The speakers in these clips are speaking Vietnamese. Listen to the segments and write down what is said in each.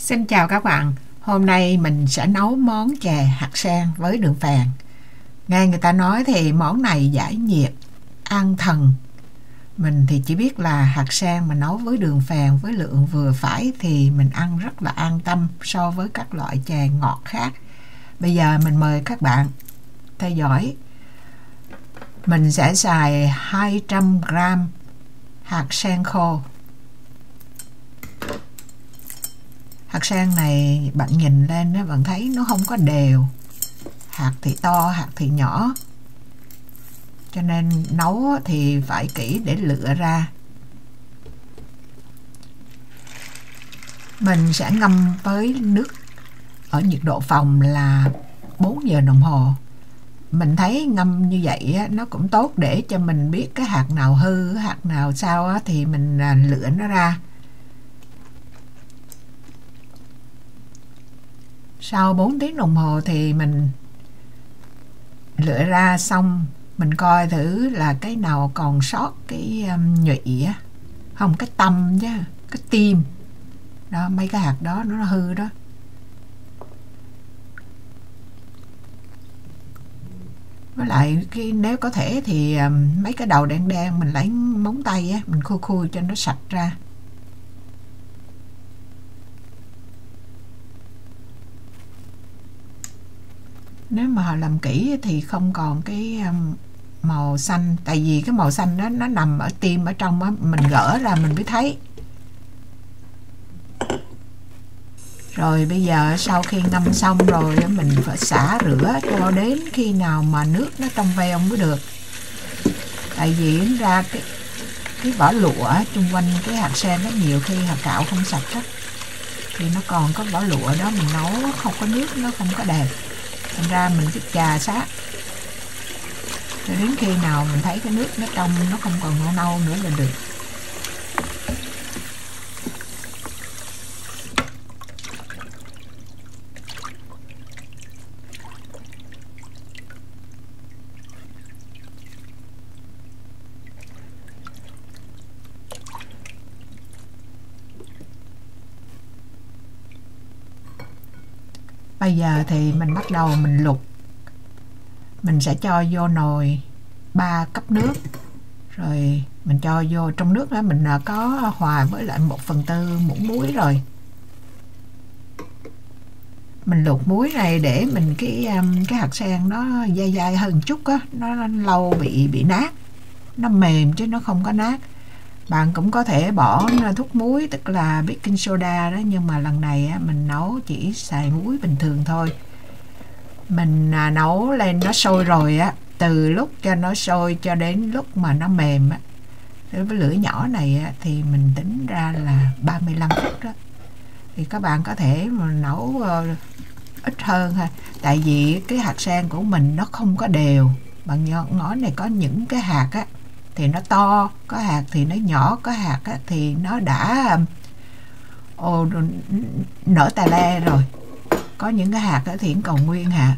Xin chào các bạn, hôm nay mình sẽ nấu món chè hạt sen với đường phèn. Nghe người ta nói thì món này giải nhiệt, an thần. Mình thì chỉ biết là hạt sen mà nấu với đường phèn với lượng vừa phải thì mình ăn rất là an tâm so với các loại chè ngọt khác. Bây giờ mình mời các bạn theo dõi. Mình sẽ xài 200g hạt sen khô. Hạt sen này bạn nhìn lên đó, bạn thấy nó không có đều. Hạt thì to, hạt thì nhỏ. Cho nên nấu thì phải kỹ để lựa ra. Mình sẽ ngâm với nước ở nhiệt độ phòng là 4 giờ đồng hồ. Mình thấy ngâm như vậy nó cũng tốt để cho mình biết cái hạt nào hư, hạt nào sao thì mình lựa nó ra. Sau 4 tiếng đồng hồ thì mình lựa ra xong, mình coi thử là cái nào còn sót cái nhụy á, không cái tâm chứ, cái tim đó, mấy cái hạt đó nó hư đó. Với lại nếu có thể thì mấy cái đầu đen đen mình lấy móng tay á, mình khui khui cho nó sạch ra. Nếu mà họ làm kỹ thì không còn cái màu xanh, tại vì cái màu xanh đó nó nằm ở tim ở trong á, mình gỡ ra mình mới thấy. Rồi bây giờ sau khi ngâm xong rồi mình phải xả rửa cho đến khi nào mà nước nó trong veo mới được. Tại vì ra cái vỏ lụa chung quanh cái hạt sen nó nhiều khi hạt gạo không sạch hết, thì nó còn có vỏ lụa đó, mình nấu không có nước nó không có đẹp. Thành ra mình cứ chà sát cho đến khi nào mình thấy cái nước nó trong, nó không còn nâu nâu nữa là được. Bây giờ thì mình bắt đầu mình luộc. Mình sẽ cho vô nồi 3 cốc nước. Rồi mình cho vô trong nước đó, mình có hòa với lại 1/4 muỗng muối rồi. Mình luộc muối này để mình cái hạt sen nó dai dai hơn chút á, nó lâu bị nát. Nó mềm chứ nó không có nát. Bạn cũng có thể bỏ thuốc muối, tức là baking soda đó, nhưng mà lần này mình nấu chỉ xài muối bình thường thôi. Mình nấu lên nó sôi rồi á, từ lúc cho nó sôi cho đến lúc mà nó mềm á, với lửa nhỏ này thì mình tính ra là 35 phút đó. Thì các bạn có thể mà nấu ít hơn ha, tại vì cái hạt sen của mình nó không có đều. Bạn ngó này có những cái hạt á thì nó to, có hạt thì nó nhỏ, có hạt thì nó đã nở tà le rồi, có những cái hạt thì còn nguyên hạt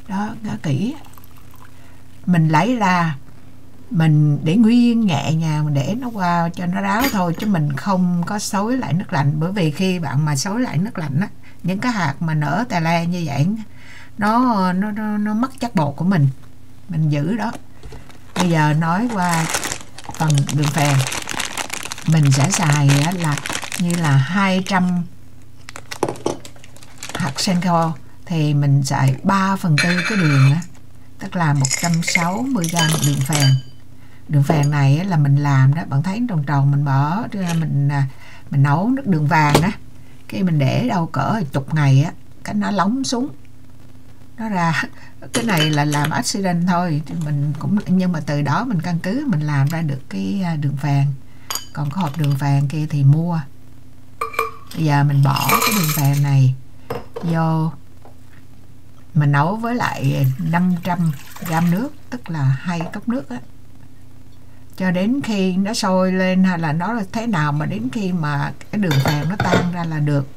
đó. Ngó kỹ, mình lấy ra mình để nguyên nhẹ nhàng, để nó qua cho nó ráo thôi, chứ mình không có xối lại nước lạnh. Bởi vì khi bạn mà xối lại nước lạnh á, những cái hạt mà nở tà le như vậy nó mất chất bột của mình giữ đó. Bây giờ nói qua phần đường phèn. Mình sẽ xài là như là 200 hạt sen khô thì mình xài 3/4 cái đường á, tức là 160g đường phèn. Đường phèn này là mình làm đó, bạn thấy tròn tròn, mình bỏ ra, mình nấu nước đường vàng á, cái mình để đâu cỡ chục ngày á, cái nó lóng xuống nó ra. Cái này là làm accident thôi, mình cũng, nhưng mà từ đó mình căn cứ mình làm ra được cái đường phèn. Còn có hộp đường phèn kia thì mua. Bây giờ mình bỏ cái đường phèn này vô, mình nấu với lại 500g nước, tức là 2 cốc nước á, cho đến khi nó sôi lên hay là nó thế nào mà đến khi mà cái đường phèn nó tan ra là được.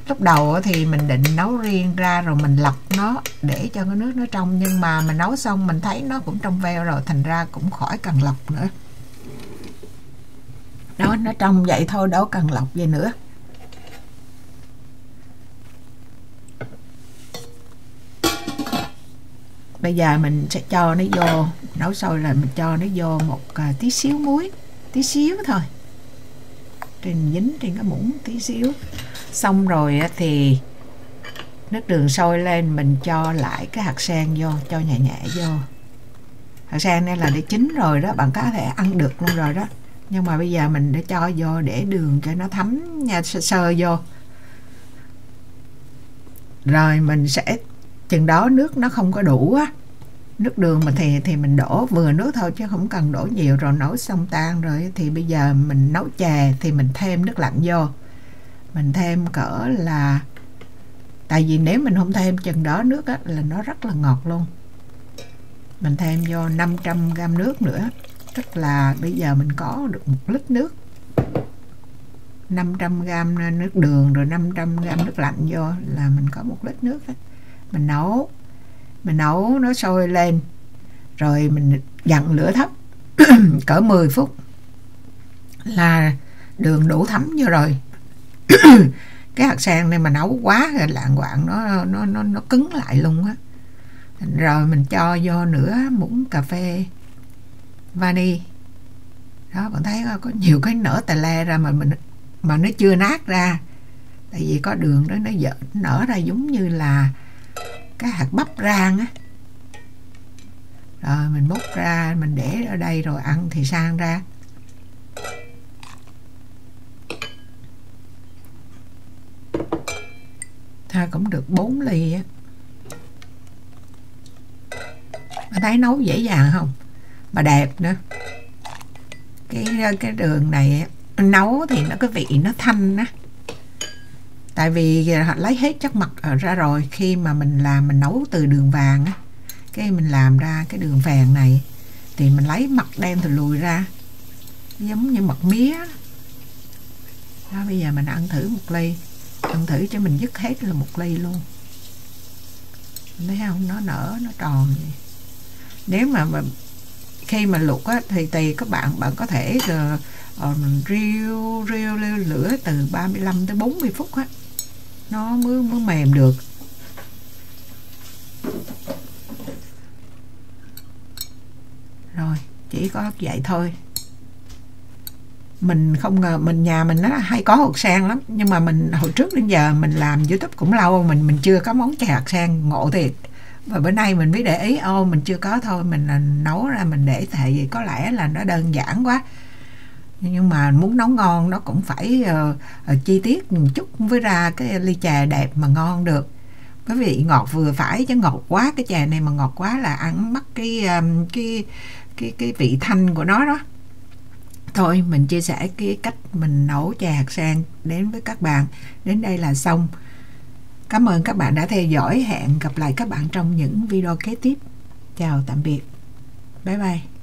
Lúc đầu thì mình định nấu riêng ra rồi mình lọc nó để cho cái nước nó trong, nhưng mà mình nấu xong mình thấy nó cũng trong veo rồi, thành ra cũng khỏi cần lọc nữa. Đó, nó trong vậy thôi, đâu cần lọc gì nữa. Bây giờ mình sẽ cho nó vô, nấu sôi là mình cho nó vô một tí xíu muối, tí xíu thôi, dính trên cái muỗng tí xíu. Xong rồi thì nước đường sôi lên, mình cho lại cái hạt sen vô, cho nhẹ nhẹ vô. Hạt sen này là để chín rồi đó, bạn có thể ăn được luôn rồi đó, nhưng mà bây giờ mình để cho vô để đường cho nó thấm nha, sơ vô. Rồi mình sẽ chừng đó nước nó không có đủ á, nước đường mà thì mình đổ vừa nước thôi chứ không cần đổ nhiều. Rồi nấu xong tan rồi thì bây giờ mình nấu chè thì mình thêm nước lạnh vô. Mình thêm cỡ là, tại vì nếu mình không thêm chừng đó nước á, là nó rất là ngọt luôn. Mình thêm vô 500g nước nữa, tức là bây giờ mình có được 1 lít nước. 500g nước đường rồi 500g nước lạnh vô là mình có 1 lít nước đó. Mình nấu nó sôi lên, rồi mình dặn lửa thấp cỡ 10 phút là đường đủ thấm vô rồi. Cái hạt sen này mà nấu quá rồi lạng quạng nó cứng lại luôn á. Rồi mình cho vô nửa muỗng cà phê vani. Đó, bạn thấy có nhiều cái nở tà le ra mà nó chưa nát ra. Tại vì có đường đó nó nở ra giống như là cái hạt bắp rang á. Rồi mình múc ra, mình để ở đây rồi ăn thì sang ra. Thôi cũng được 4 ly á. Bạn thấy nấu dễ dàng không? Mà đẹp nữa. Cái đường này nấu thì nó cái vị nó thanh á. Tại vì họ lấy hết chất mật ra rồi. Khi mà mình làm, mình nấu từ đường vàng á, cái mình làm ra cái đường phèn này thì mình lấy mật đem từ lùi ra, giống như mật mía đó. Bây giờ mình ăn thử 1 ly, ăn thử cho mình dứt hết là 1 ly luôn. Mình thấy không, nó nở, nó tròn vậy. Nếu mà khi mà luộc á, thì tùy các bạn có thể riu lửa từ 35 tới 40 phút á, nó mới mềm được. Rồi chỉ có vậy thôi. Mình không ngờ nhà mình nó hay có hột sen lắm, nhưng mà mình hồi trước đến giờ mình làm YouTube cũng lâu, mình chưa có món chè hạt sen, ngộ thiệt. Và bữa nay mình mới để ý, mình chưa có thôi, mình nấu ra mình để, tại vì có lẽ là nó đơn giản quá. Nhưng mà muốn nấu ngon nó cũng phải chi tiết một chút với ra cái ly chè đẹp mà ngon được. Cái vị ngọt vừa phải, chứ ngọt quá, cái chè này mà ngọt quá là ăn mất cái vị thanh của nó đó. Thôi mình chia sẻ cái cách mình nấu chè hạt sen đến với các bạn. Đến đây là xong. Cảm ơn các bạn đã theo dõi. Hẹn gặp lại các bạn trong những video kế tiếp. Chào tạm biệt. Bye bye.